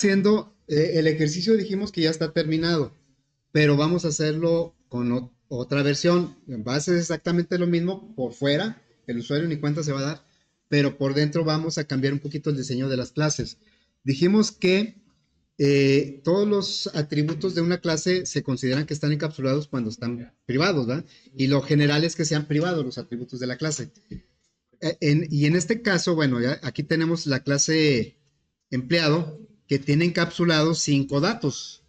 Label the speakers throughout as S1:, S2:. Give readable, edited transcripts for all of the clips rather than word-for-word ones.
S1: Haciendo el ejercicio dijimos que ya está terminado, pero vamos a hacerlo con otra versión. En base es exactamente lo mismo por fuera, el usuario ni cuenta se va a dar, pero por dentro vamos a cambiar un poquito el diseño de las clases. Dijimos que todos los atributos de una clase se consideran que están encapsulados cuando están privados, ¿verdad? Y lo general es que sean privados los atributos de la clase. Y en este caso, bueno, ya aquí tenemos la clase empleado que tiene encapsulados 5 datos.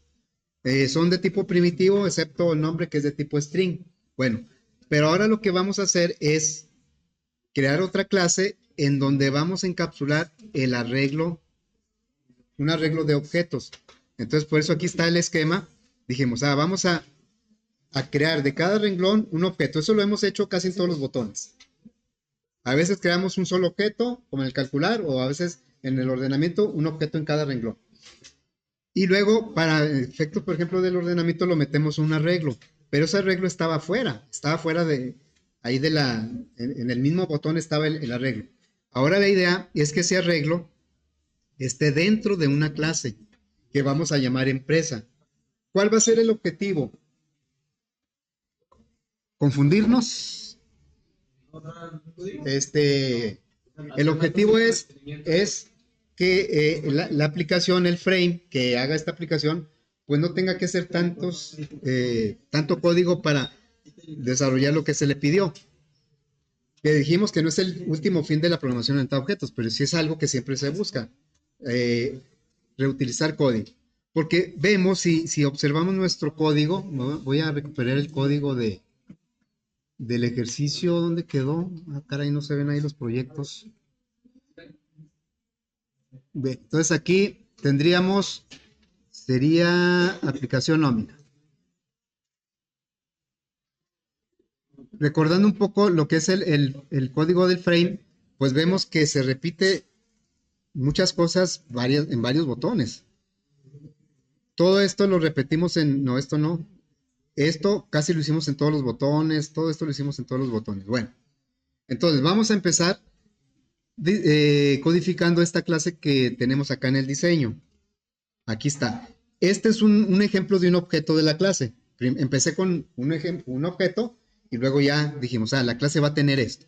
S1: Son de tipo primitivo, excepto el nombre que es de tipo string. Bueno, pero ahora lo que vamos a hacer es crear otra clase en donde vamos a encapsular el arreglo, un arreglo de objetos. Entonces, por eso aquí está el esquema. Dijimos, vamos a crear de cada renglón un objeto. Eso lo hemos hecho casi en todos los botones. A veces creamos un solo objeto, como en el calcular, o a veces en el ordenamiento, un objeto en cada renglón. Y luego, para efectos, por ejemplo, del ordenamiento, lo metemos un arreglo. Pero ese arreglo estaba fuera de, ahí de en el mismo botón estaba el arreglo. Ahora la idea es que ese arreglo esté dentro de una clase que vamos a llamar empresa. ¿Cuál va a ser el objetivo? ¿Confundirnos? Este, el objetivo es que la aplicación, el frame que haga esta aplicación, pues no tenga que hacer tanto código para desarrollar lo que se le pidió. Que dijimos que no es el último fin de la programación orientada a objetos, pero sí es algo que siempre se busca, eh, reutilizar código. Porque vemos, si observamos nuestro código, voy a recuperar el código del ejercicio, ¿dónde quedó? Caray, no se ven ahí los proyectos. Bien, entonces aquí tendríamos, sería aplicación nómina. Recordando un poco lo que es el código del frame, pues vemos que se repite muchas cosas en varios botones. Todo esto lo repetimos no, esto no. Esto casi lo hicimos en todos los botones, todo esto lo hicimos en todos los botones. Bueno, entonces vamos a empezar codificando esta clase que tenemos acá en el diseño. Aquí está. Este es un ejemplo de un objeto de la clase. Empecé con un objeto y luego ya dijimos, la clase va a tener esto.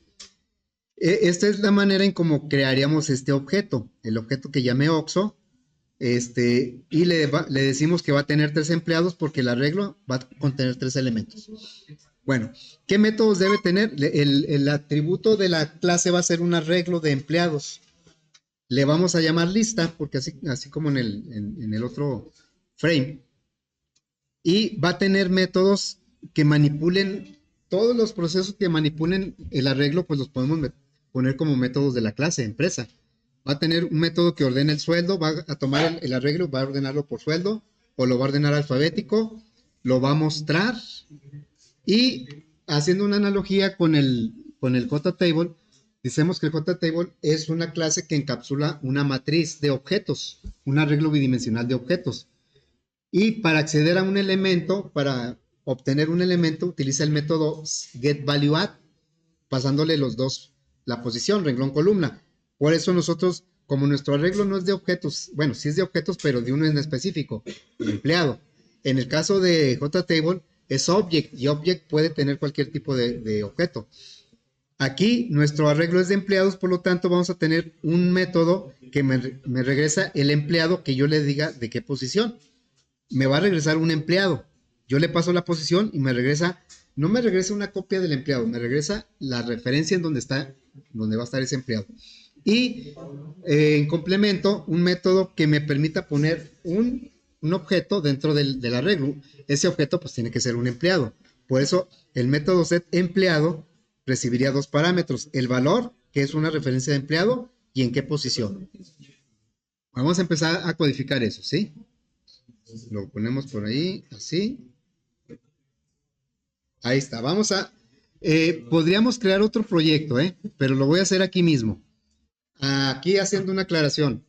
S1: Esta es la manera en cómo crearíamos este objeto, el objeto que llamé OXO, y le decimos que va a tener 3 empleados porque el arreglo va a contener 3 elementos. Bueno, ¿qué métodos debe tener? El atributo de la clase va a ser un arreglo de empleados. Le vamos a llamar lista, porque así como en el otro frame. Y va a tener métodos que manipulen, todos los procesos que manipulen el arreglo, pues los podemos poner como métodos de la clase, empresa. Va a tener un método que ordena el sueldo, va a tomar el arreglo, va a ordenarlo por sueldo, o lo va a ordenar alfabético, lo va a mostrar, y haciendo una analogía con el JTable, decimos que el JTable es una clase que encapsula una matriz de objetos, un arreglo bidimensional de objetos. Y para acceder a un elemento, para obtener un elemento, utiliza el método getValueAdd, pasándole la posición, renglón, columna. Por eso nosotros, como nuestro arreglo no es de objetos, bueno, sí es de objetos, pero de uno en específico, el empleado. En el caso de JTable, es object, y object puede tener cualquier tipo de objeto. Aquí nuestro arreglo es de empleados, por lo tanto vamos a tener un método que me regresa el empleado que yo le diga de qué posición. Me va a regresar un empleado. Yo le paso la posición y no me regresa una copia del empleado, me regresa la referencia en donde va a estar ese empleado. Y en complemento, un método que me permita poner un objeto dentro del arreglo. Ese objeto pues tiene que ser un empleado. Por eso el método setEmpleado recibiría 2 parámetros. El valor, que es una referencia de empleado, y en qué posición. Vamos a empezar a codificar eso, ¿sí? Lo ponemos por ahí, así. Ahí está. Podríamos crear otro proyecto, pero lo voy a hacer aquí mismo. Aquí haciendo una aclaración.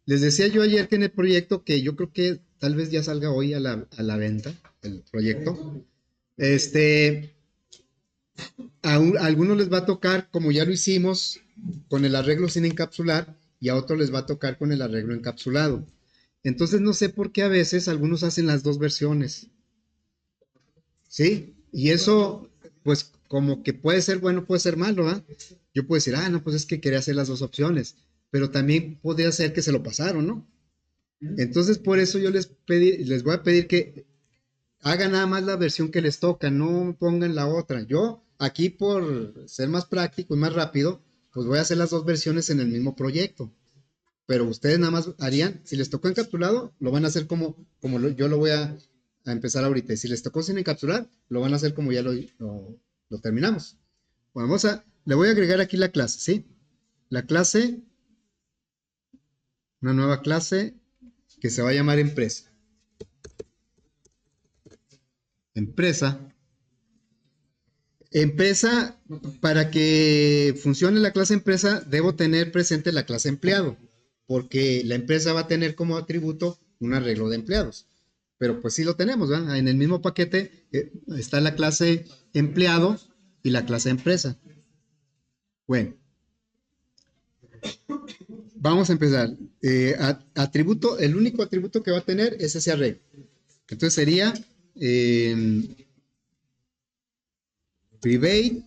S1: Les decía yo ayer que en el proyecto, que yo creo que tal vez ya salga hoy a la venta, el proyecto. A algunos les va a tocar, como ya lo hicimos, con el arreglo sin encapsular, y a otros les va a tocar con el arreglo encapsulado. Entonces no sé por qué a veces algunos hacen las dos versiones, ¿sí? Y eso, pues como que puede ser bueno, puede ser malo, ¿ah? Yo puedo decir, ah, no, pues es que quería hacer las dos opciones, pero también podría ser que se lo pasaron, ¿no? Entonces por eso yo les voy a pedir que hagan nada más la versión que les toca, no pongan la otra. Yo aquí por ser más práctico y más rápido, pues voy a hacer las dos versiones en el mismo proyecto. Pero ustedes nada más harían, si les tocó encapsulado, lo van a hacer yo lo voy a empezar ahorita. Y si les tocó sin encapsular, lo van a hacer como ya lo terminamos. Bueno, le voy a agregar aquí la clase, ¿sí? La clase, una nueva clase que se va a llamar empresa. Empresa. Empresa, para que funcione la clase empresa, debo tener presente la clase empleado, porque la empresa va a tener como atributo un arreglo de empleados. Pero pues sí lo tenemos, ¿verdad? En el mismo paquete está la clase empleado y la clase empresa. Bueno, vamos a empezar. Atributo, el único atributo que va a tener es ese arreglo. Entonces sería private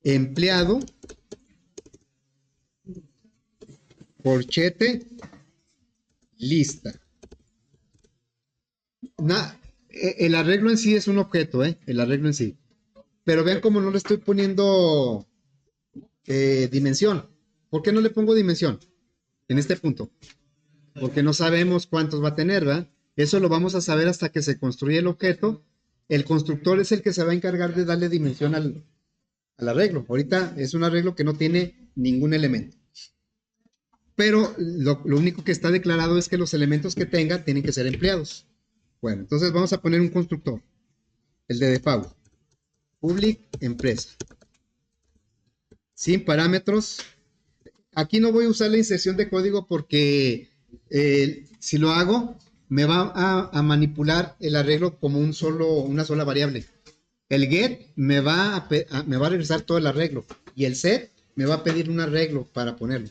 S1: empleado corchete lista. El arreglo en sí es un objeto, el arreglo en sí. Pero vean cómo no le estoy poniendo dimensión. ¿Por qué no le pongo dimensión en este punto? Porque no sabemos cuántos va a tener, ¿verdad? Eso lo vamos a saber hasta que se construye el objeto. El constructor es el que se va a encargar de darle dimensión al arreglo. Ahorita es un arreglo que no tiene ningún elemento. Pero lo único que está declarado es que los elementos que tenga tienen que ser empleados. Bueno, entonces vamos a poner un constructor, el de default, public empresa, sin parámetros. Aquí no voy a usar la inserción de código porque si lo hago, me va a manipular el arreglo como una sola variable. El get me va a regresar todo el arreglo y el set me va a pedir un arreglo para ponerlo.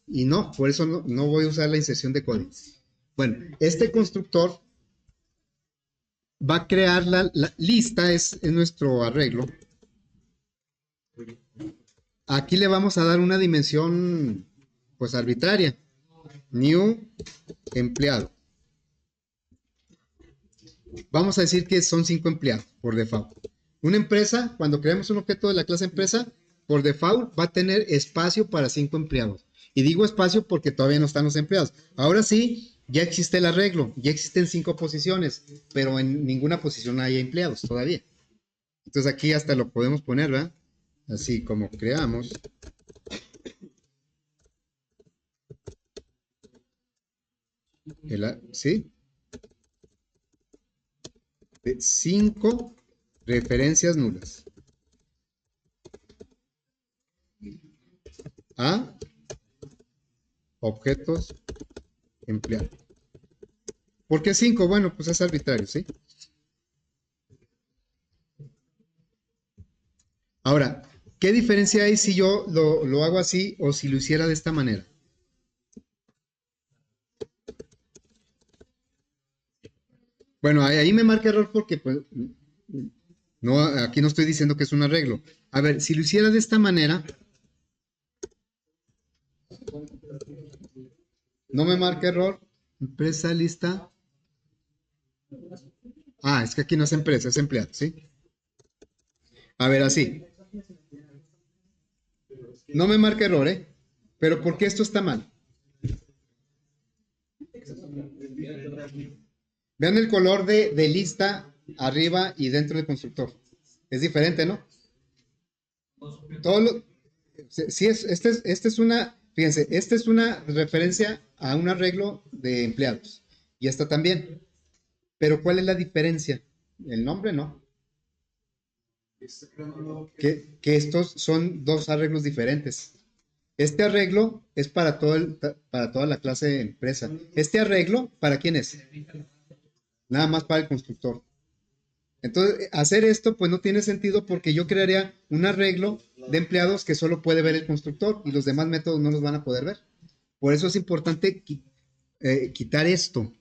S1: Y no, por eso no voy a usar la inserción de código. Bueno, este constructor va a crear la lista, es nuestro arreglo. Aquí le vamos a dar una dimensión pues arbitraria. New empleado. Vamos a decir que son 5 empleados por default. Una empresa, cuando creamos un objeto de la clase empresa, por default va a tener espacio para 5 empleados. Y digo espacio porque todavía no están los empleados. Ahora sí, ya existe el arreglo, ya existen 5 posiciones, pero en ninguna posición hay empleados todavía. Entonces aquí hasta lo podemos poner, ¿verdad? Así como creamos. ¿Sí? De 5 referencias nulas. A objetos empleados. ¿Por qué 5? Bueno, pues es arbitrario, ¿sí? Ahora, ¿qué diferencia hay si yo lo hago así o si lo hiciera de esta manera? Bueno, ahí me marca error porque pues, no, aquí no estoy diciendo que es un arreglo. A ver, si lo hiciera de esta manera, no me marca error. Empresa lista. Ah, es que aquí no es empresa, es empleado, ¿sí? A ver, así. No me marca error, ¿eh? Pero ¿por qué esto está mal? Vean el color de lista arriba y dentro del constructor. Es diferente, ¿no? Todo lo, sí, este es una, fíjense, esta es una referencia a un arreglo de empleados. Y esta también. Pero ¿cuál es la diferencia? El nombre, ¿no? Que estos son dos arreglos diferentes. Este arreglo es para toda la clase de empresa. Este arreglo, ¿para quién es? Nada más para el constructor. Entonces, hacer esto pues no tiene sentido porque yo crearía un arreglo de empleados que solo puede ver el constructor y los demás métodos no los van a poder ver. Por eso es importante quitar esto.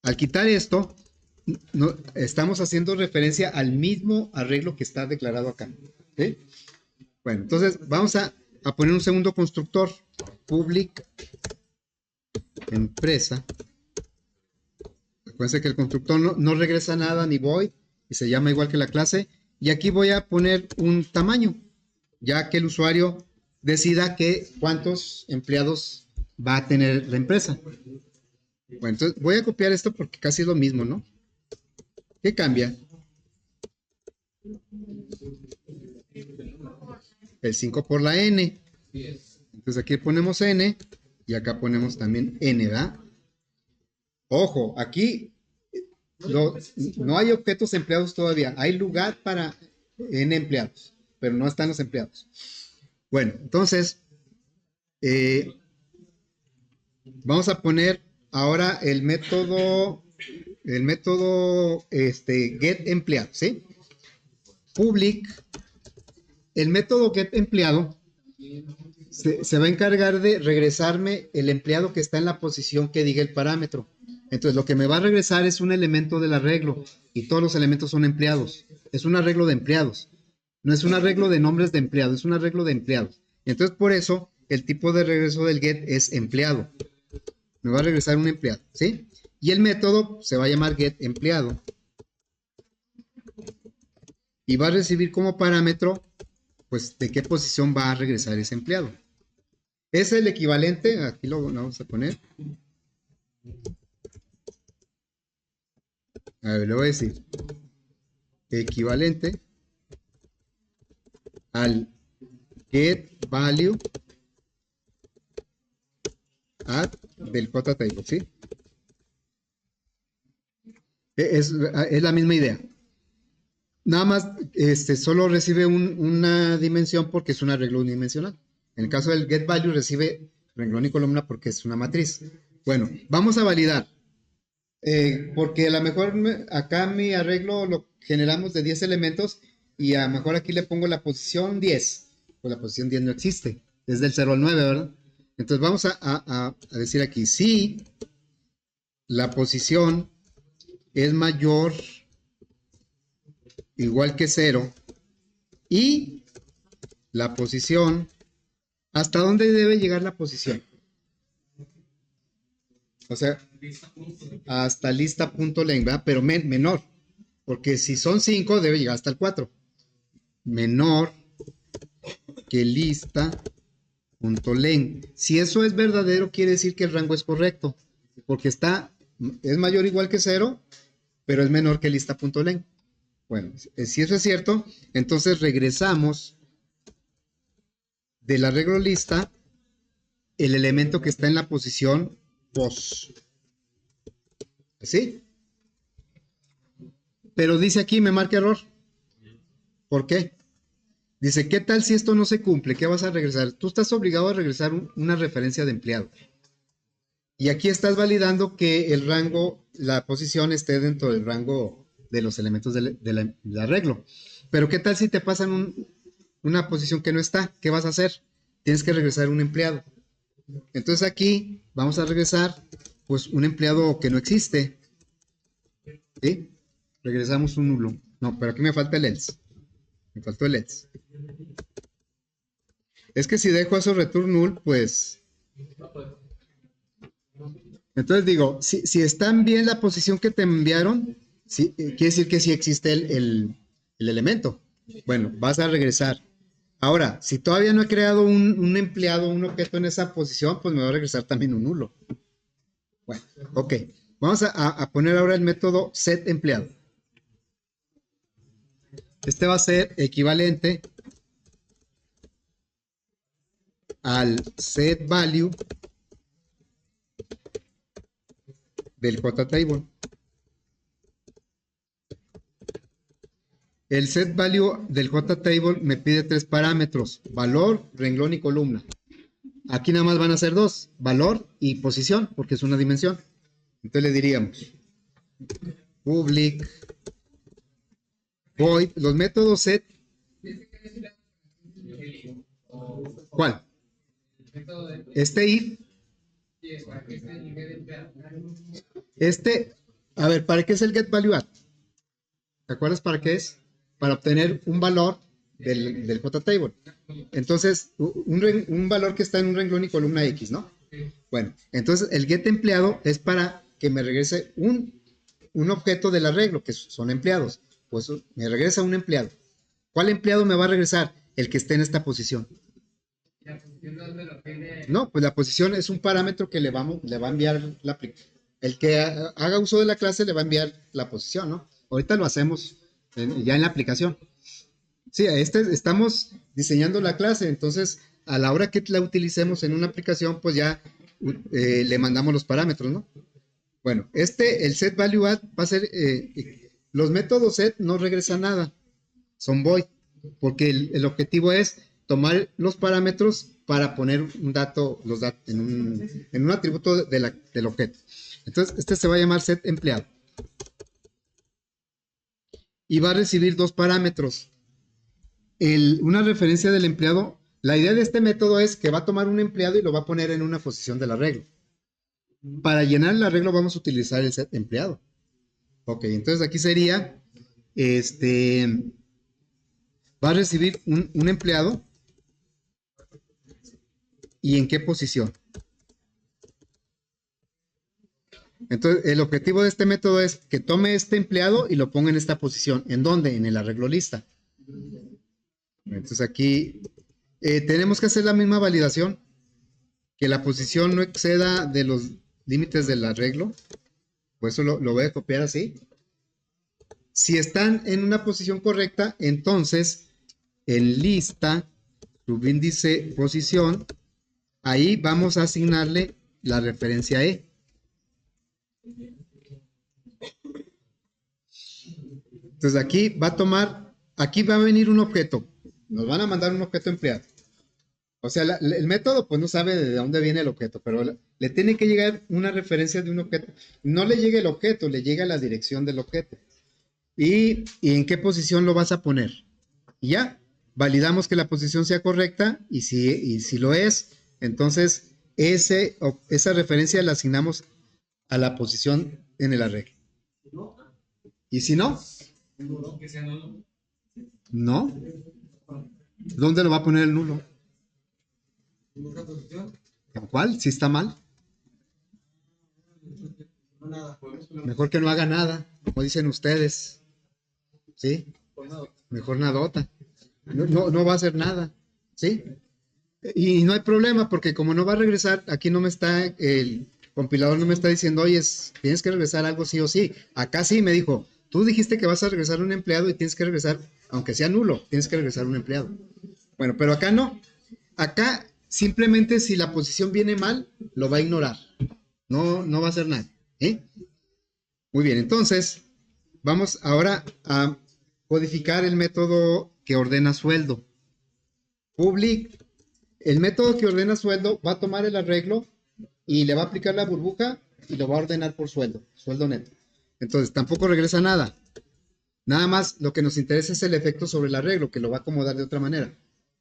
S1: Al quitar esto, no, estamos haciendo referencia al mismo arreglo que está declarado acá. ¿Sí? Bueno, entonces vamos a poner un segundo constructor. Public empresa. Acuérdense que el constructor no regresa nada ni void y se llama igual que la clase. Y aquí voy a poner un tamaño, ya que el usuario decida cuántos empleados va a tener la empresa. Bueno, entonces voy a copiar esto porque casi es lo mismo, ¿no? ¿Qué cambia? El 5 por la n. Entonces aquí ponemos n y acá ponemos también n, ¿verdad? Ojo, aquí no hay objetos empleados todavía. Hay lugar para n empleados, pero no están los empleados. Bueno, entonces vamos a poner ahora el método get empleado, ¿sí? Public, el método get empleado se va a encargar de regresarme el empleado que está en la posición que diga el parámetro. Entonces lo que me va a regresar es un elemento del arreglo y todos los elementos son empleados. Es un arreglo de empleados. No es un arreglo de nombres de empleados, es un arreglo de empleados. Entonces por eso el tipo de regreso del get es empleado. Me va a regresar un empleado, ¿sí? Y el método se va a llamar get empleado. Y va a recibir como parámetro, pues, de qué posición va a regresar ese empleado. Es el equivalente, aquí lo vamos a poner. A ver, le voy a decir. Equivalente al get value add del JTable, ¿sí? Es la misma idea. Nada más, solo recibe una dimensión porque es un arreglo unidimensional. En el caso del get value recibe renglón y columna porque es una matriz. Bueno, vamos a validar. Porque a lo mejor acá mi arreglo lo generamos de 10 elementos y a lo mejor aquí le pongo la posición 10. Pues la posición 10 no existe. Es del 0 al 9, ¿verdad? Entonces vamos a decir aquí, si la posición es mayor igual que 0 y la posición, ¿hasta dónde debe llegar la posición? O sea, hasta lista.length, ¿verdad? Pero menor, porque si son 5 debe llegar hasta el 4. Menor que lista.length. Si eso es verdadero, quiere decir que el rango es correcto, porque es mayor o igual que 0, pero es menor que lista.length. Bueno, si eso es cierto, entonces regresamos del arreglo lista el elemento que está en la posición pos. ¿Sí? Pero dice aquí, me marca error. ¿Por qué? Dice, ¿qué tal si esto no se cumple? ¿Qué vas a regresar? Tú estás obligado a regresar una referencia de empleado. Y aquí estás validando que el rango, la posición esté dentro del rango de los elementos del arreglo. Pero ¿qué tal si te pasan una posición que no está? ¿Qué vas a hacer? Tienes que regresar un empleado. Entonces aquí vamos a regresar pues un empleado que no existe. ¿Sí? Regresamos un nulo. No, pero aquí me falta el else. Me faltó el else. Es que si dejo eso return null, pues... Entonces digo, si están bien la posición que te enviaron, sí, quiere decir que sí existe el elemento. Bueno, vas a regresar. Ahora, si todavía no he creado un empleado, un objeto en esa posición, pues me va a regresar también un nulo. Bueno, ok. Vamos a poner ahora el método setEmpleado. Este va a ser equivalente al setValue del JTable. El setValue del JTable me pide 3 parámetros: valor, renglón y columna. Aquí nada más van a ser 2, valor y posición, porque es una dimensión. Entonces le diríamos public void, los métodos set. ¿Cuál? Este if Este, a ver, ¿para qué es el get value add? ¿Te acuerdas para qué es? Para obtener un valor del JTable. Entonces, un valor que está en un renglón y columna X, ¿no? Bueno, entonces el get empleado es para que me regrese un objeto del arreglo, que son empleados. Pues me regresa un empleado. ¿Cuál empleado me va a regresar? El que esté en esta posición. No, pues la posición es un parámetro que le va a enviar la aplicación. El que haga uso de la clase le va a enviar la posición, ¿no? Ahorita lo hacemos ya en la aplicación. Sí, estamos diseñando la clase, entonces a la hora que la utilicemos en una aplicación, pues ya le mandamos los parámetros, ¿no? Bueno, el set value add va a ser, los métodos set no regresan nada, son void, porque el objetivo es tomar los parámetros para poner un dato, en un atributo del objeto. Entonces, este se va a llamar set empleado. Y va a recibir dos parámetros. Una referencia del empleado. La idea de este método es que va a tomar un empleado y lo va a poner en una posición del arreglo. Para llenar el arreglo vamos a utilizar el set empleado. Ok, entonces aquí sería, va a recibir un empleado. ¿Y en qué posición? Entonces, el objetivo de este método es que tome este empleado y lo ponga en esta posición. ¿En dónde? En el arreglo lista. Entonces aquí tenemos que hacer la misma validación, que la posición no exceda de los límites del arreglo. Por eso lo voy a copiar así. Si están en una posición correcta, entonces en lista, subíndice posición, ahí vamos a asignarle la referencia E. Entonces aquí aquí va a venir un objeto. Nos van a mandar un objeto empleado. O sea, el método pues no sabe de dónde viene el objeto, pero le tiene que llegar una referencia de un objeto. No le llega el objeto, le llega la dirección del objeto. ¿Y en qué posición lo vas a poner? Y ya, validamos que la posición sea correcta y si lo es, entonces esa referencia la asignamos a la posición en el arreglo. ¿Y si no? ¿No? ¿Dónde lo va a poner el nulo? ¿En cuál? Si está mal. Mejor que no haga nada, como dicen ustedes. ¿Sí? Mejor nadota. No va a hacer nada. ¿Sí? Y no hay problema porque como no va a regresar, aquí no me está, el compilador no me está diciendo, oye, tienes que regresar algo sí o sí. Acá sí me dijo, tú dijiste que vas a regresar un empleado y tienes que regresar, aunque sea nulo, tienes que regresar un empleado. Bueno, pero acá no. Acá simplemente si la posición viene mal, lo va a ignorar. No va a hacer nada. ¿Eh? Muy bien, entonces vamos ahora a codificar el método que ordena sueldo. Public. El método que ordena sueldo va a tomar el arreglo y le va a aplicar la burbuja y lo va a ordenar por sueldo neto. Entonces tampoco regresa nada. Nada más lo que nos interesa es el efecto sobre el arreglo, que lo va a acomodar de otra manera.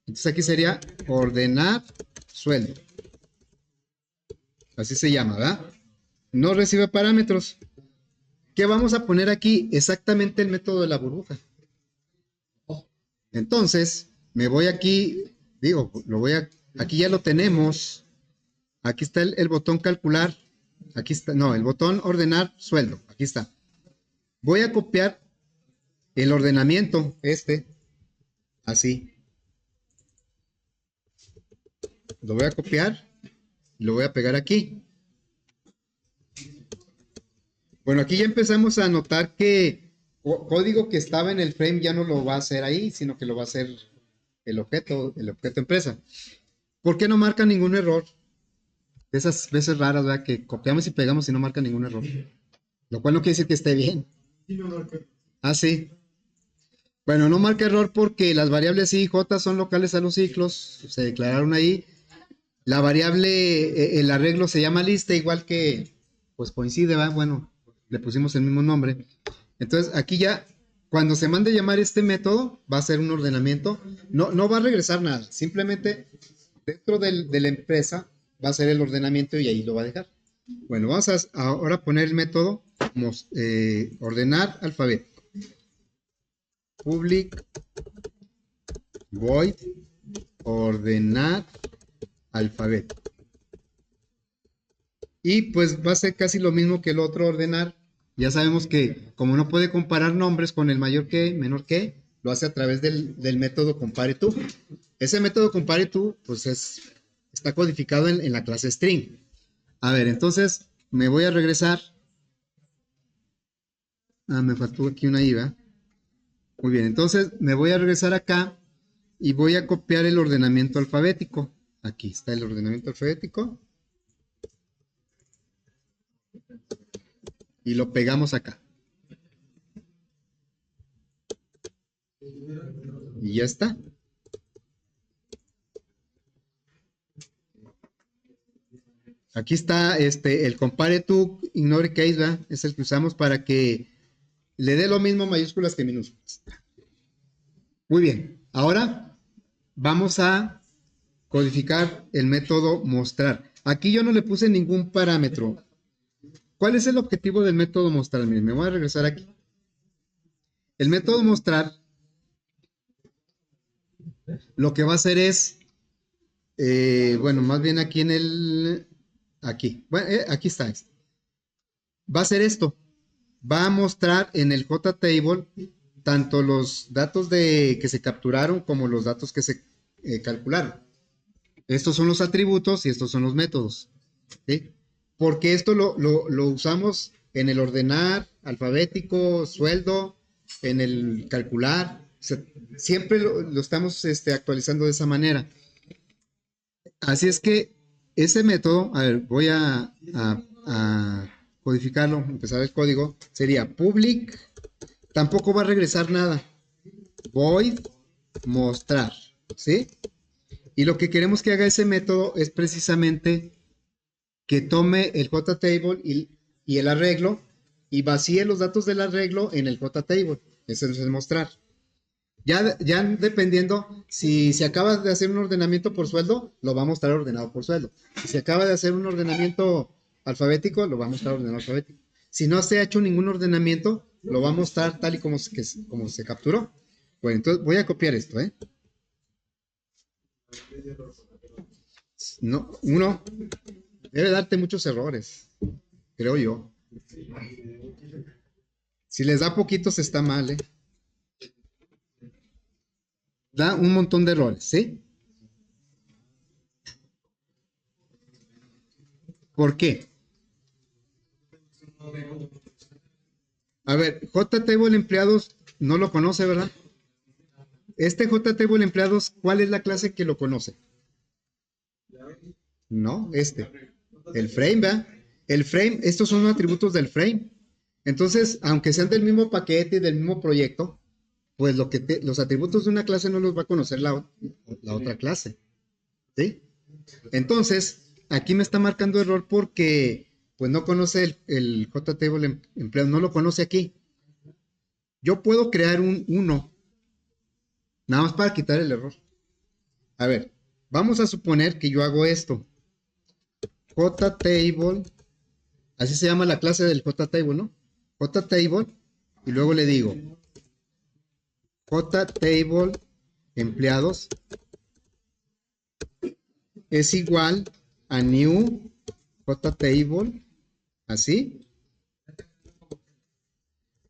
S1: Entonces aquí sería ordenar sueldo. Así se llama, ¿verdad? No recibe parámetros. ¿Qué vamos a poner aquí? Exactamente el método de la burbuja. Entonces, me voy aquí, aquí ya lo tenemos. Aquí está el botón calcular. Aquí está, no, el botón ordenar sueldo. Aquí está. Voy a copiar el ordenamiento, así. Lo voy a copiar y lo voy a pegar aquí. Bueno, aquí ya empezamos a notar que código que estaba en el frame ya no lo va a hacer ahí, sino que lo va a hacer el objeto empresa. ¿Por qué no marca ningún error? De esas veces raras, ¿verdad? Que copiamos y pegamos y no marca ningún error. Lo cual no quiere decir que esté bien. Ah, sí. Bueno, no marca error porque las variables I y J son locales a los ciclos, se declararon ahí. La variable, el arreglo se llama lista, igual que, pues coincide, ¿va? Bueno, le pusimos el mismo nombre. Entonces, aquí ya, cuando se mande llamar este método, va a ser un ordenamiento. No va a regresar nada, simplemente dentro de la empresa va a ser el ordenamiento y ahí lo va a dejar. Bueno, vamos a ahora poner el método ordenar alfabeto. Public void ordenar alfabeto. Y pues va a ser casi lo mismo que el otro ordenar. Ya sabemos que como no puede comparar nombres con el mayor que, menor que, lo hace a través del método compare to. Ese método compare to, pues está codificado en la clase string. A ver, entonces me voy a regresar. Me faltó aquí una IVA. Muy bien, entonces me voy a regresar acá y voy a copiar el ordenamiento alfabético. Aquí está el ordenamiento alfabético. Y lo pegamos acá. Y ya está. Aquí está el compare to, ignore case, ¿verdad? Es el que usamos para que le dé lo mismo mayúsculas que minúsculas. Muy bien. Ahora vamos a codificar el método mostrar. Aquí yo no le puse ningún parámetro. ¿Cuál es el objetivo del método mostrar? Miren, me voy a regresar aquí. El método mostrar lo que va a hacer es, bueno, más bien aquí aquí. Bueno, aquí está. Va a hacer esto. Va a mostrar en el JTable tanto los datos que se capturaron como los datos que se calcularon. Estos son los atributos y estos son los métodos. ¿Sí? Porque esto lo usamos en el ordenar, alfabético, sueldo, en el calcular. O sea, siempre lo estamos actualizando de esa manera. Así es que ese método, a ver, voy a codificarlo, empezar el código, sería public, tampoco va a regresar nada, void mostrar, ¿sí? Y lo que queremos que haga ese método es precisamente que tome el JTable y el arreglo y vacíe los datos del arreglo en el JTable. Eso es mostrar. Ya dependiendo, si se acaba de hacer un ordenamiento por sueldo, lo va a mostrar ordenado por sueldo. Si se acaba de hacer un ordenamiento alfabético, lo va a mostrar ordenado alfabético. Si no se ha hecho ningún ordenamiento, lo va a mostrar tal y como se capturó. Bueno, entonces voy a copiar esto, ¿eh? No, uno debe darte muchos errores, creo yo. Si les da poquitos está mal, ¿eh? Da un montón de errores, ¿sí? ¿Por qué? A ver, JTable empleados no lo conoce, ¿verdad? Este JTable empleados, ¿cuál es la clase que lo conoce? No, el frame, ¿verdad? El frame, estos son atributos del frame. Entonces, aunque sean del mismo paquete y del mismo proyecto, pues los atributos de una clase no los va a conocer la otra clase. ¿Sí? Entonces, aquí me está marcando error porque pues no conoce el JTable empleado, no lo conoce aquí. Yo puedo crear un 1, nada más para quitar el error. A ver, vamos a suponer que yo hago esto. JTable, así se llama la clase del JTable, ¿no? JTable, y luego le digo JTable empleados es igual a new JTable, así.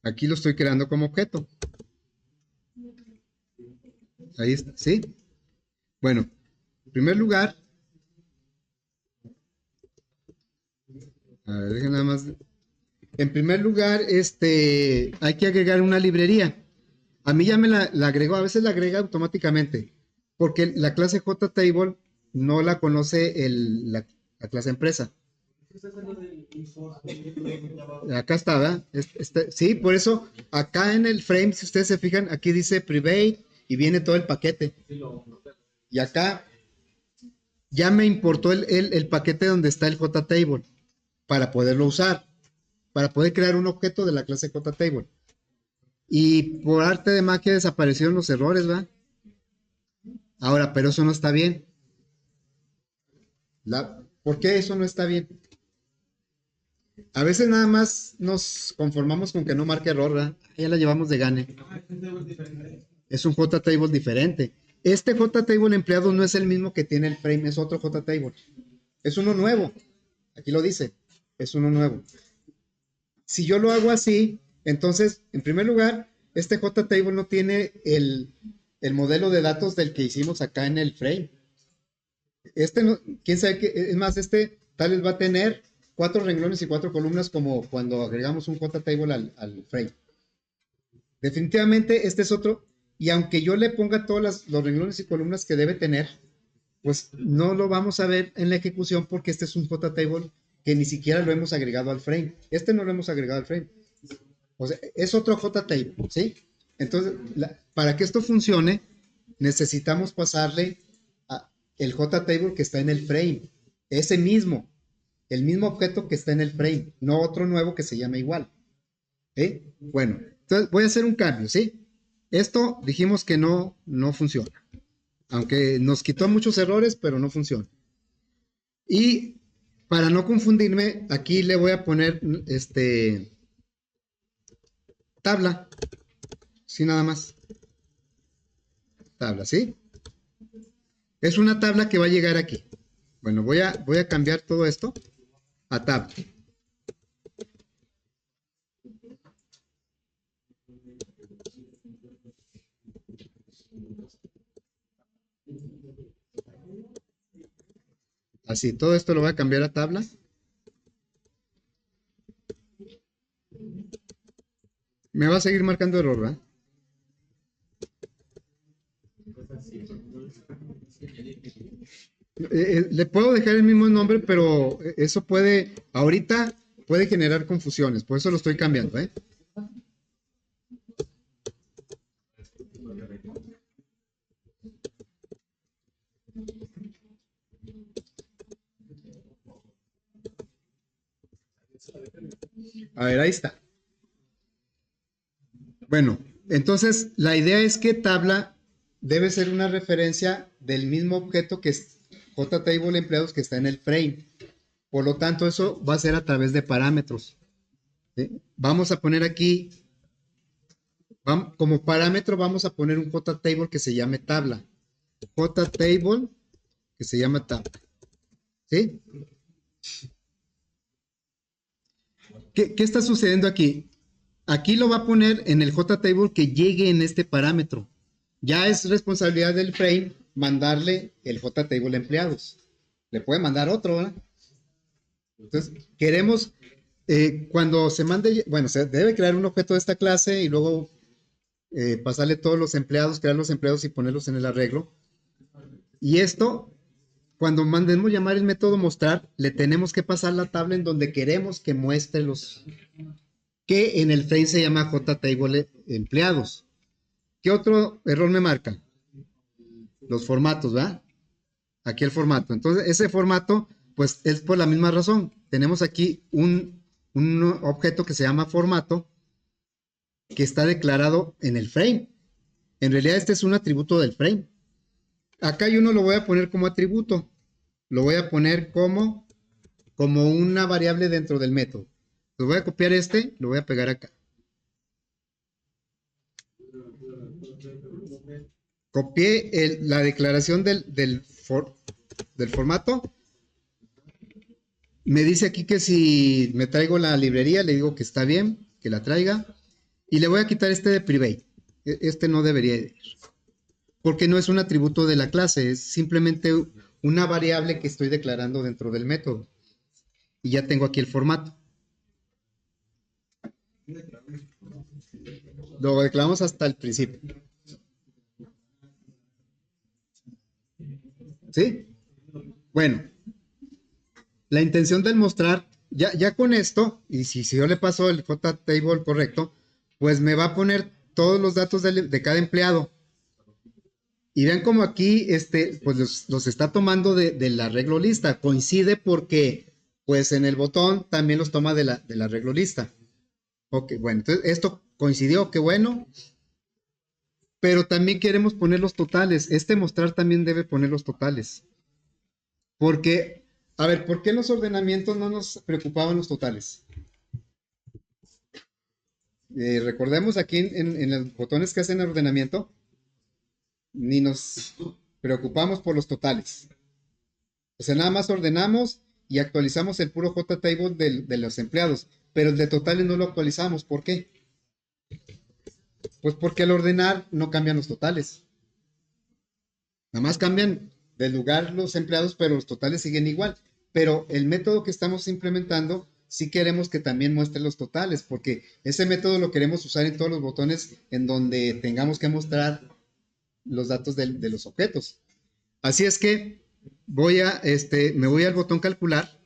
S1: Aquí lo estoy creando como objeto. Ahí está, ¿sí? Bueno, en primer lugar, a ver, dejen nada más. En primer lugar, hay que agregar una librería. A mí ya me la agregó, a veces la agrega automáticamente, porque la clase JTable no la conoce la clase empresa. Acá está, ¿verdad? Sí, por eso acá en el frame, si ustedes se fijan, aquí dice private y viene todo el paquete. Y acá ya me importó el paquete donde está el JTable para poderlo usar, para poder crear un objeto de la clase JTable. Y por arte de magia desaparecieron los errores, ¿verdad? Ahora, pero eso no está bien. ¿Por qué eso no está bien? A veces nada más nos conformamos con que no marque error, ¿verdad? Ya la llevamos de gane. Es un JTable diferente. Este JTable empleado no es el mismo que tiene el frame, es otro JTable. Es uno nuevo. Aquí lo dice. Es uno nuevo. Si yo lo hago así, entonces, en primer lugar, este JTable no tiene el modelo de datos del que hicimos acá en el frame. Este no, quién sabe qué, es más, este tal vez va a tener 4 renglones y 4 columnas como cuando agregamos un JTable al frame. Definitivamente este es otro, y aunque yo le ponga todos los renglones y columnas que debe tener, pues no lo vamos a ver en la ejecución porque este es un JTable que ni siquiera lo hemos agregado al frame. Este no lo hemos agregado al frame. O sea, es otro JTable, ¿sí? Entonces, para que esto funcione, necesitamos pasarle el JTable que está en el frame. Ese mismo, el mismo objeto que está en el frame, no otro nuevo que se llama igual. ¿Sí? Bueno, entonces voy a hacer un cambio, ¿sí? Esto dijimos que no funciona. Aunque nos quitó muchos errores, pero no funciona. Y para no confundirme, aquí le voy a poner tabla. Sí, nada más. Tabla, ¿sí? Es una tabla que va a llegar aquí. Bueno, voy a cambiar todo esto a tabla. Así, todo esto lo voy a cambiar a tabla. Me va a seguir marcando error, ¿verdad? Le puedo dejar el mismo nombre, pero eso puede, ahorita puede generar confusiones, por eso lo estoy cambiando, ¿eh? A ver, ahí está. Bueno, entonces la idea es que tabla debe ser una referencia del mismo objeto que es JTable empleados que está en el frame. Por lo tanto, eso va a ser a través de parámetros. ¿Sí? Vamos a poner aquí, como parámetro vamos a poner un JTable que se llame tabla. JTable que se llama tabla. ¿Sí? ¿Qué está sucediendo aquí? Aquí lo va a poner en el JTable que llegue en este parámetro. Ya es responsabilidad del frame mandarle el JTable empleados. Le puede mandar otro, ¿verdad? Entonces, queremos, cuando se mande, bueno, se debe crear un objeto de esta clase y luego pasarle todos los empleados, crear los empleados y ponerlos en el arreglo. Y esto, cuando mandemos llamar el método mostrar, le tenemos que pasar la tabla en donde queremos que muestre los, que en el frame se llama JTable empleados. ¿Qué otro error me marca? Los formatos, ¿verdad? Aquí el formato. Entonces, ese formato, pues es por la misma razón. Tenemos aquí un objeto que se llama formato que está declarado en el frame. En realidad, este es un atributo del frame. Acá yo no lo voy a poner como atributo. Lo voy a poner como una variable dentro del método. Lo voy a copiar lo voy a pegar acá. Copié la declaración del formato. Me dice aquí que si me traigo la librería, le digo que está bien, que la traiga. Y le voy a quitar este de private. Este no debería ir. Porque no es un atributo de la clase, es simplemente una variable que estoy declarando dentro del método. Y ya tengo aquí el formato. Lo declaramos hasta el principio. ¿Sí? Bueno, la intención del mostrar, ya con esto, y si yo le paso el JTable correcto, pues me va a poner todos los datos de cada empleado. Y vean como aquí, pues los está tomando del arreglo lista. Coincide porque, pues en el botón también los toma del arreglo lista. Ok, bueno, entonces esto coincidió, qué bueno. Pero también queremos poner los totales. Mostrar también debe poner los totales. Porque A ver, ¿por qué en los ordenamientos no nos preocupaban los totales? Recordemos aquí en los botones que hacen el ordenamiento, ni nos preocupamos por los totales. O sea, nada más ordenamos y actualizamos el puro JTable de los empleados, pero el de totales no lo actualizamos. ¿Por qué? Pues porque al ordenar no cambian los totales. Nada más cambian de lugar los empleados, pero los totales siguen igual. Pero el método que estamos implementando, sí queremos que también muestre los totales, porque ese método lo queremos usar en todos los botones en donde tengamos que mostrar los datos de los objetos. Así es que me voy al botón calcular,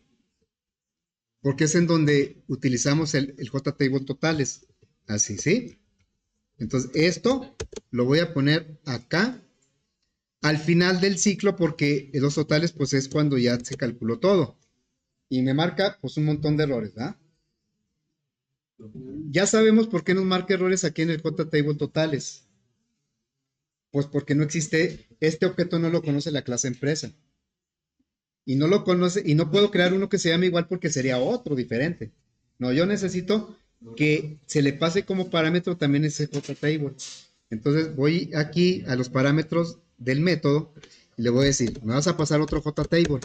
S1: porque es en donde utilizamos el JTable totales. Así, ¿sí? Entonces, esto lo voy a poner acá al final del ciclo, porque los totales, pues es cuando ya se calculó todo. Y me marca, pues, un montón de errores, ¿verdad? Ya sabemos por qué nos marca errores aquí en el JTable totales. Pues porque no existe, este objeto no lo conoce la clase empresa. Y no lo conoce, y no puedo crear uno que se llame igual porque sería otro diferente. No, yo necesito que se le pase como parámetro también ese JTable. Entonces voy aquí a los parámetros del método y le voy a decir, me vas a pasar otro JTable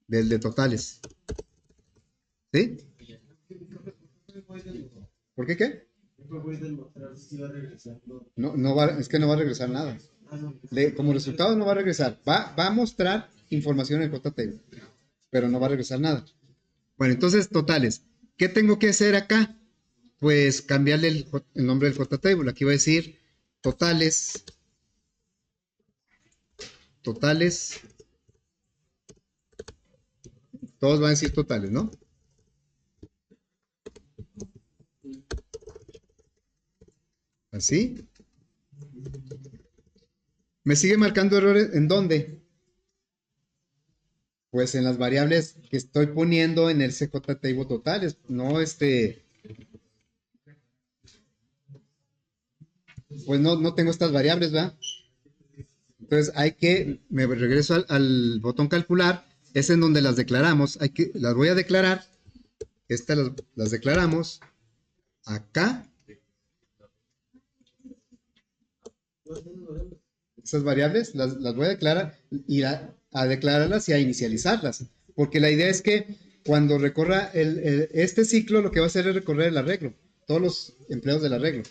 S1: del de totales. ¿Sí? ¿Por qué qué? No, es que no va a regresar nada. Como resultado no va a regresar. Va a mostrar información en el JTable, pero no va a regresar nada. Bueno, entonces, totales. ¿Qué tengo que hacer acá? Pues cambiarle el nombre del JTable. Aquí va a decir totales. Totales. Todos van a decir totales, ¿no? Así. ¿Me sigue marcando errores? ¿En dónde? Pues en las variables que estoy poniendo en el CJTable totales. No, pues no tengo estas variables, ¿verdad? Entonces me regreso al botón calcular, es en donde las declaramos, las voy a declarar, estas las declaramos, acá, esas variables las voy a declarar y a declararlas y a inicializarlas, porque la idea es que cuando recorra este ciclo lo que va a hacer es recorrer el arreglo, todos los empleados del arreglo.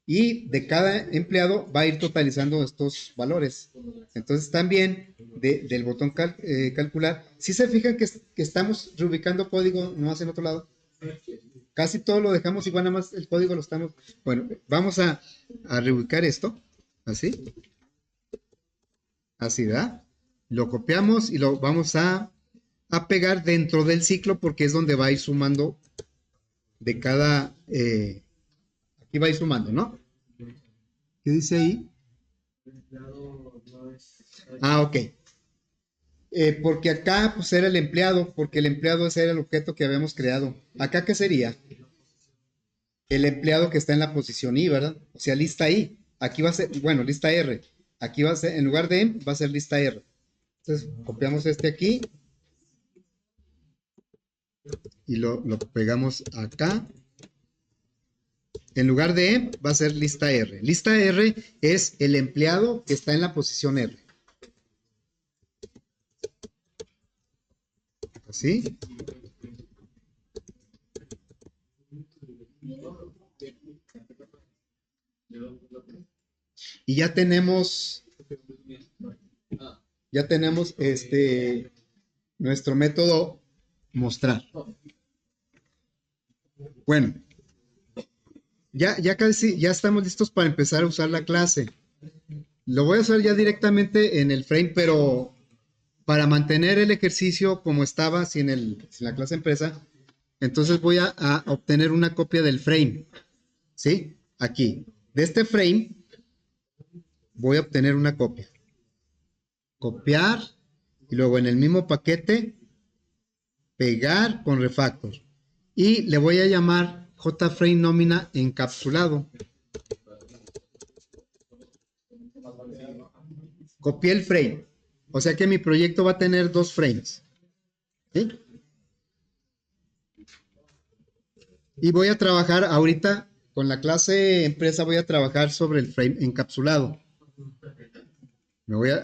S1: Y de cada empleado va a ir totalizando estos valores. Entonces también del botón calcular, si se fijan que estamos reubicando código nomás en otro lado, casi todo lo dejamos igual, nada más el código lo estamos. Bueno, vamos a reubicar esto, así, así, ¿verdad? Lo copiamos y lo vamos a pegar dentro del ciclo porque es donde va a ir sumando de cada, aquí va a ir sumando, ¿no? ¿Qué dice ahí? Ah, ok. Porque acá pues era el empleado, porque el empleado ese era el objeto que habíamos creado. Acá, ¿qué sería? El empleado que está en la posición I, ¿verdad? O sea, lista I. Aquí va a ser, bueno, lista R. Aquí va a ser, en lugar de M, va a ser lista R. Entonces, copiamos este aquí y lo pegamos acá. En lugar de M, va a ser lista R. Lista R es el empleado que está en la posición R. ¿Así? Y ya tenemos nuestro método mostrar. Bueno, ya casi, ya estamos listos para empezar a usar la clase. Lo voy a hacer ya directamente en el frame, pero para mantener el ejercicio como estaba sin la clase empresa, entonces voy a obtener una copia del frame. ¿Sí? Aquí. De este frame voy a obtener una copia. Copiar y luego en el mismo paquete pegar con refactor. Y le voy a llamar JFrame nómina encapsulado. Copié el frame. O sea que mi proyecto va a tener dos frames. ¿Sí? Y voy a trabajar ahorita con la clase empresa, voy a trabajar sobre el frame encapsulado.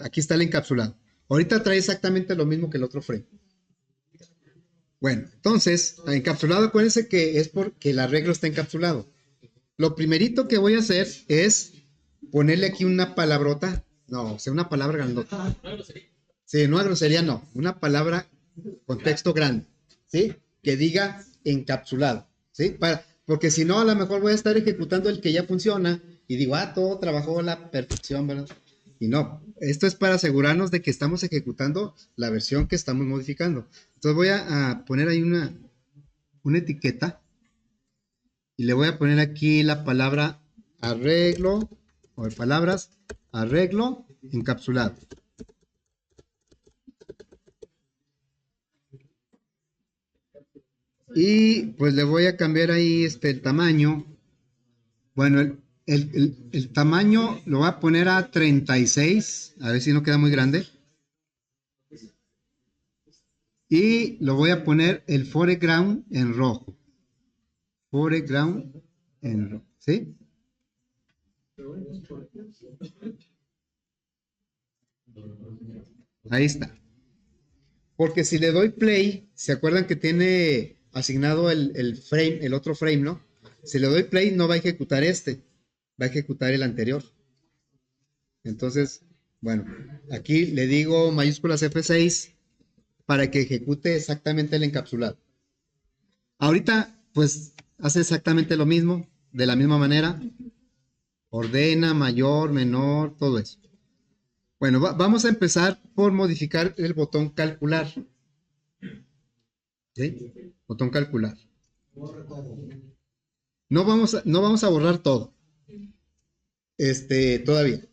S1: Aquí está el encapsulado. Ahorita trae exactamente lo mismo que el otro frame. Bueno, entonces, encapsulado, acuérdense que es porque el arreglo está encapsulado. Lo primerito que voy a hacer es ponerle aquí una palabrota. No, o sea, una palabra grandota. Sí, no, grosería no. Una palabra con texto grande. ¿Sí? Que diga encapsulado. ¿Sí? Porque si no, a lo mejor voy a estar ejecutando el que ya funciona y digo, todo trabajó a la perfección, ¿verdad? Y no, esto es para asegurarnos de que estamos ejecutando la versión que estamos modificando. Entonces voy a poner ahí una etiqueta y le voy a poner aquí la palabra arreglo, o palabras arreglo encapsulado. Y pues le voy a cambiar ahí el tamaño. Bueno, el tamaño lo voy a poner a 36, a ver si no queda muy grande. Y lo voy a poner el foreground en rojo. Foreground en rojo, ¿sí? Ahí está. Porque si le doy play, ¿se acuerdan que tiene asignado el frame, el otro frame, ¿no? Si le doy play, no va a ejecutar va a ejecutar el anterior. Entonces, bueno, aquí le digo mayúsculas F6 para que ejecute exactamente el encapsulado. Ahorita, pues, hace exactamente lo mismo, de la misma manera. Ordena, mayor, menor, todo eso. Bueno, vamos a empezar por modificar el botón calcular. ¿Sí? Botón calcular. No vamos a borrar todo. Todavía.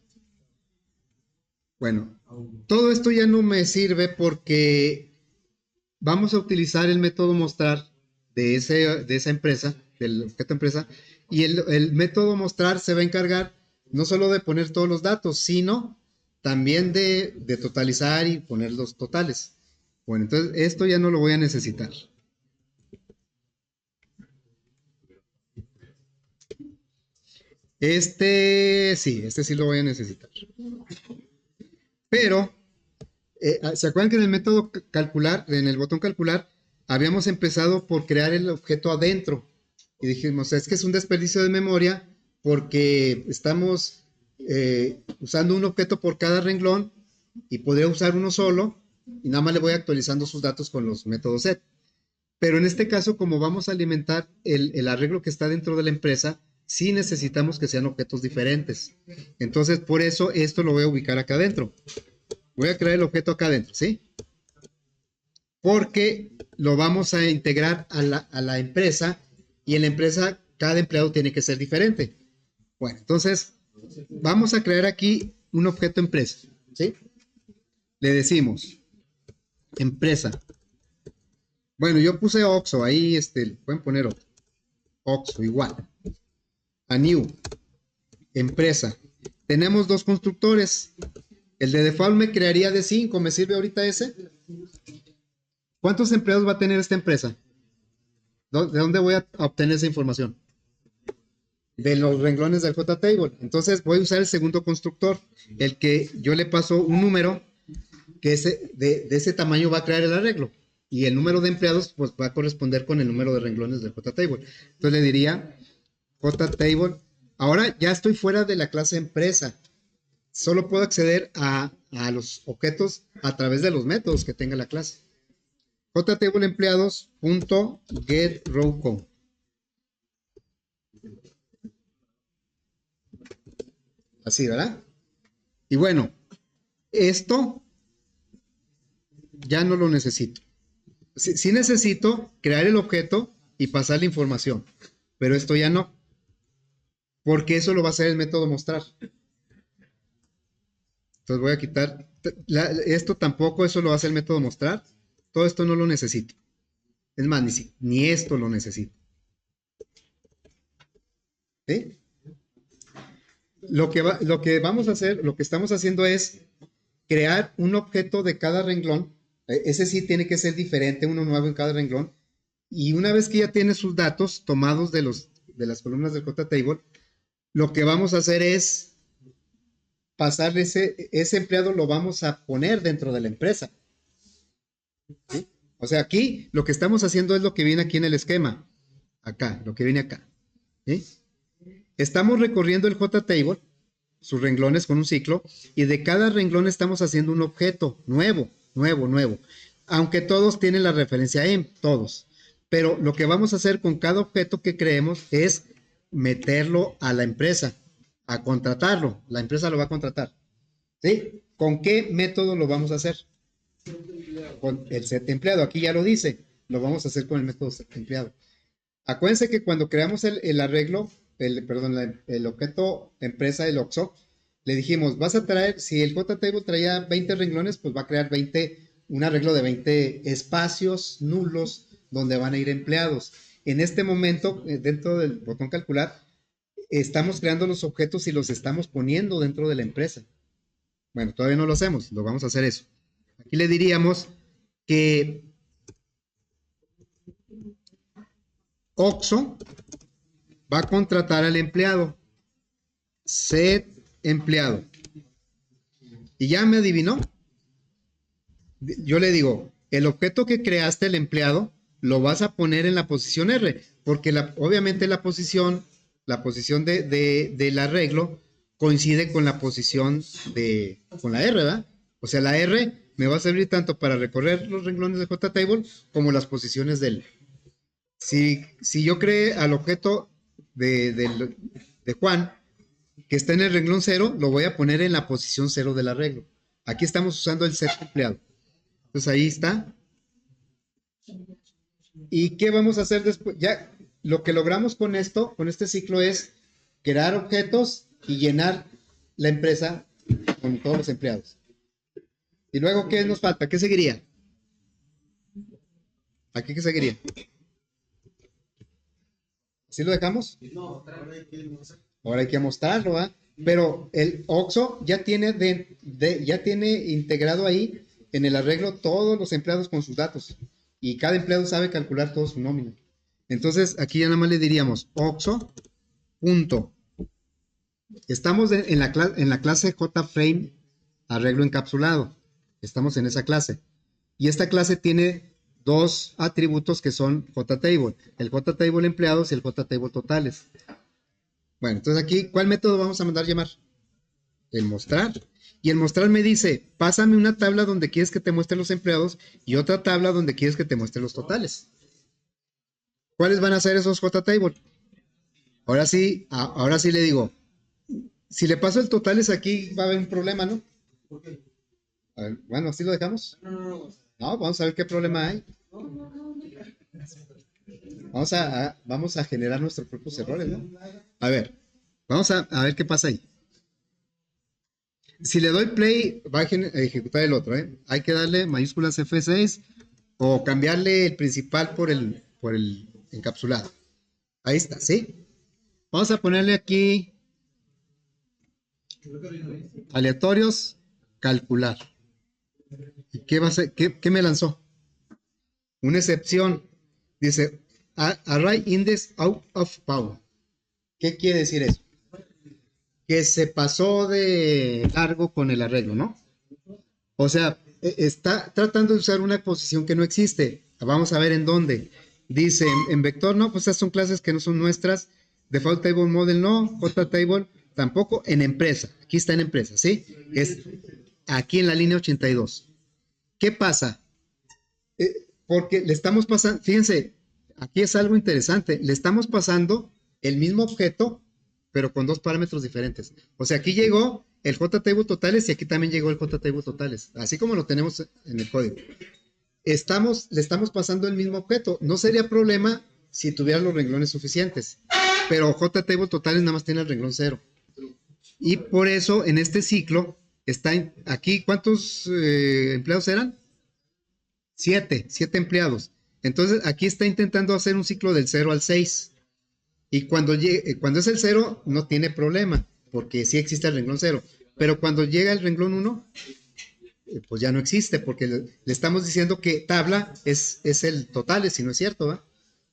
S1: Bueno, todo esto ya no me sirve porque vamos a utilizar el método mostrar de esa empresa, del objeto empresa, y el método mostrar se va a encargar no solo de poner todos los datos, sino también de totalizar y poner los totales. Bueno, entonces esto ya no lo voy a necesitar. Este sí lo voy a necesitar. Pero, ¿se acuerdan que en el método calcular, en el botón calcular, habíamos empezado por crear el objeto adentro? Y dijimos, es que es un desperdicio de memoria porque estamos usando un objeto por cada renglón y podría usar uno solo y nada más le voy actualizando sus datos con los métodos set. Pero en este caso, como vamos a alimentar el arreglo que está dentro de la empresa, sí necesitamos que sean objetos diferentes. Entonces, por eso esto lo voy a ubicar acá adentro. Voy a crear el objeto acá adentro, ¿sí? Porque lo vamos a integrar a la empresa y en la empresa cada empleado tiene que ser diferente. Bueno, entonces vamos a crear aquí un objeto empresa, ¿sí? Le decimos empresa. Bueno, yo puse OXO, ahí pueden poner otro. OXO igual. A new, empresa. Tenemos dos constructores. El de default me crearía de 5, ¿me sirve ahorita ese? ¿Cuántos empleados va a tener esta empresa? ¿De dónde voy a obtener esa información? De los renglones del JTable. Entonces voy a usar el segundo constructor, el que yo le paso un número que de ese tamaño va a crear el arreglo. Y el número de empleados pues va a corresponder con el número de renglones del JTable. Entonces le diría JTable. Ahora ya estoy fuera de la clase empresa. Solo puedo acceder a los objetos a través de los métodos que tenga la clase. JTable empleados.getRowCount. Así, ¿verdad? Y bueno, esto ya no lo necesito. Sí necesito crear el objeto y pasar la información, pero esto ya no, porque eso lo va a hacer el método mostrar. Entonces voy a quitar, esto tampoco, eso lo hace el método mostrar. Todo esto no lo necesito. Es más, ni esto lo necesito. ¿Sí? Lo que vamos a hacer, lo que estamos haciendo es crear un objeto de cada renglón Ese sí tiene que ser diferente, uno nuevo en cada renglón. Y una vez que ya tiene sus datos tomados de las columnas del JTable, lo que vamos a hacer es pasar ese empleado, lo vamos a poner dentro de la empresa. ¿Sí? O sea, aquí lo que estamos haciendo es lo que viene aquí en el esquema. Acá, lo que viene acá. ¿Sí? Estamos recorriendo el JTable, sus renglones con un ciclo, y de cada renglón estamos haciendo un objeto nuevo, nuevo, nuevo. Aunque todos tienen la referencia en, todos. Pero lo que vamos a hacer con cada objeto que creemos es meterlo a la empresa, a contratarlo. La empresa lo va a contratar. ¿Sí? ¿Con qué método lo vamos a hacer? Con el set empleado. Aquí ya lo dice. Lo vamos a hacer con el método set empleado. Acuérdense que cuando creamos el arreglo, el objeto empresa, el OXO, le dijimos, vas a traer, si el JTable traía 20 renglones, pues va a crear un arreglo de 20 espacios nulos donde van a ir empleados. En este momento, dentro del botón calcular, estamos creando los objetos y los estamos poniendo dentro de la empresa. Bueno, todavía no lo hacemos, lo vamos a hacer eso. Aquí le diríamos que OXO va a contratar al empleado. Set empleado. Y ya me adivinó. Yo le digo, el objeto que creaste, el empleado, lo vas a poner en la posición R, porque obviamente la posición del arreglo coincide con la posición con la R, ¿verdad? O sea, la R me va a servir tanto para recorrer los renglones de JTable como las posiciones del. Si yo creé al objeto de Juan, que está en el renglón 0, lo voy a poner en la posición 0 del arreglo. Aquí estamos usando el set empleado. Entonces ahí está. ¿Y qué vamos a hacer después? Ya lo que logramos con esto, con este ciclo, es crear objetos y llenar la empresa con todos los empleados. Y luego, ¿qué nos falta? ¿Qué seguiría? ¿Aquí qué seguiría? ¿Sí lo dejamos? Ahora hay que mostrarlo, ¿va? Pero el OXO ya tiene, ya tiene integrado ahí en el arreglo todos los empleados con sus datos. Y cada empleado sabe calcular todo su nómina. Entonces, aquí ya nada más le diríamos OXO, punto. Estamos en la clase JFrame arreglo encapsulado. Estamos en esa clase. Y esta clase tiene dos atributos que son JTable. El JTable empleados y el JTable totales. Bueno, entonces aquí, ¿cuál método vamos a mandar llamar? El mostrar. Y el mostrar me dice, pásame una tabla donde quieres que te muestre los empleados y otra tabla donde quieres que te muestre los totales. ¿Cuáles van a ser esos JTable? Ahora sí le digo, si le paso el totales aquí va a haber un problema, ¿no? A ver, bueno, ¿así lo dejamos? No, vamos a ver qué problema hay. Vamos a generar nuestros propios errores, ¿no? A ver, vamos a ver qué pasa ahí. Si le doy play, va a ejecutar el otro, ¿eh? Hay que darle mayúsculas F6 o cambiarle el principal por el encapsulado. Ahí está, ¿sí? Vamos a ponerle aquí aleatorios, calcular. ¿Y qué va a ser? ¿Qué me lanzó? Una excepción. Dice, array index out of power. ¿Qué quiere decir eso? Que se pasó de largo con el arreglo, ¿no? O sea, está tratando de usar una posición que no existe. Vamos a ver en dónde. Dice, en vector no, pues esas son clases que no son nuestras. Default table model no, JTable tampoco. En empresa, aquí está en empresa, ¿sí? Es aquí en la línea 82. ¿Qué pasa? Porque le estamos pasando, fíjense, aquí es algo interesante. Le estamos pasando el mismo objeto, pero con dos parámetros diferentes. O sea, aquí llegó el JTable totales y aquí también llegó el JTable totales, así como lo tenemos en el código. Le estamos pasando el mismo objeto. No sería problema si tuviera los renglones suficientes, pero JTable totales nada más tiene el renglón 0. Y por eso en este ciclo está aquí, ¿cuántos empleados eran? 7 empleados. Entonces aquí está intentando hacer un ciclo del 0 al 6. Y cuando es el 0 no tiene problema, porque sí existe el renglón 0. Pero cuando llega el renglón 1, pues ya no existe porque le estamos diciendo que tabla es el total, si no es cierto, ¿va?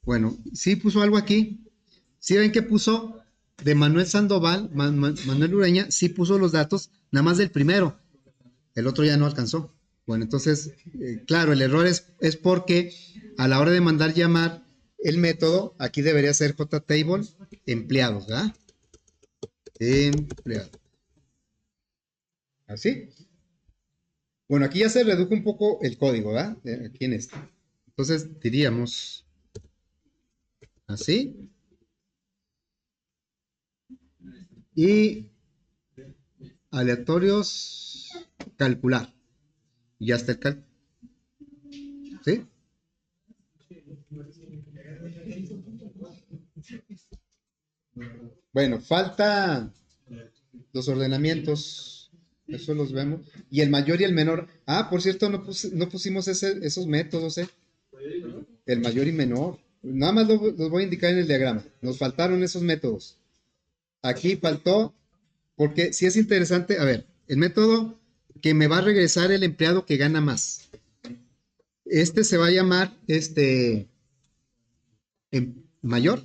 S1: Bueno, sí puso algo aquí. Sí ven que puso de Manuel Sandoval, Manuel Ureña, sí puso los datos, nada más del primero. El otro ya no alcanzó. Bueno, entonces, claro, el error es porque a la hora de mandar llamar el método, aquí debería ser JTable empleados, ¿verdad? Empleados. ¿Así? Bueno, aquí ya se redujo un poco el código, ¿verdad? Aquí en este. Entonces diríamos así. Y aleatorios, calcular. Y ya está el cálculo. ¿Sí? Bueno, falta los ordenamientos. Eso los vemos. Y el mayor y el menor. Ah, por cierto, no pusimos esos métodos, ¿eh? El mayor y menor. Nada más los voy a indicar en el diagrama. Nos faltaron esos métodos. Aquí faltó, porque si es interesante, a ver, el método que me va a regresar el empleado que gana más. Este se va a llamar, mayor,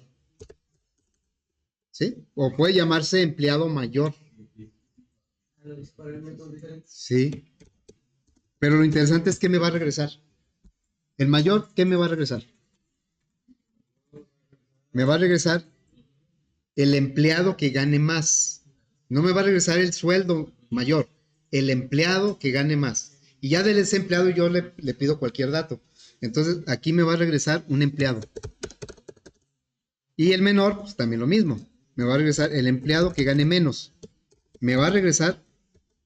S1: ¿sí? O puede llamarse empleado mayor. Sí. Pero lo interesante es que me va a regresar. El mayor, ¿qué me va a regresar? Me va a regresar el empleado que gane más. No me va a regresar el sueldo mayor, el empleado que gane más. Y ya del ese empleado yo le pido cualquier dato. Entonces aquí me va a regresar un empleado. Y el menor, pues también lo mismo. Me va a regresar el empleado que gane menos. Me va a regresar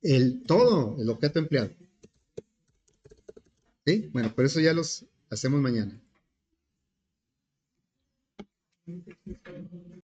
S1: el objeto empleado. ¿Sí? Bueno, por eso ya los hacemos mañana.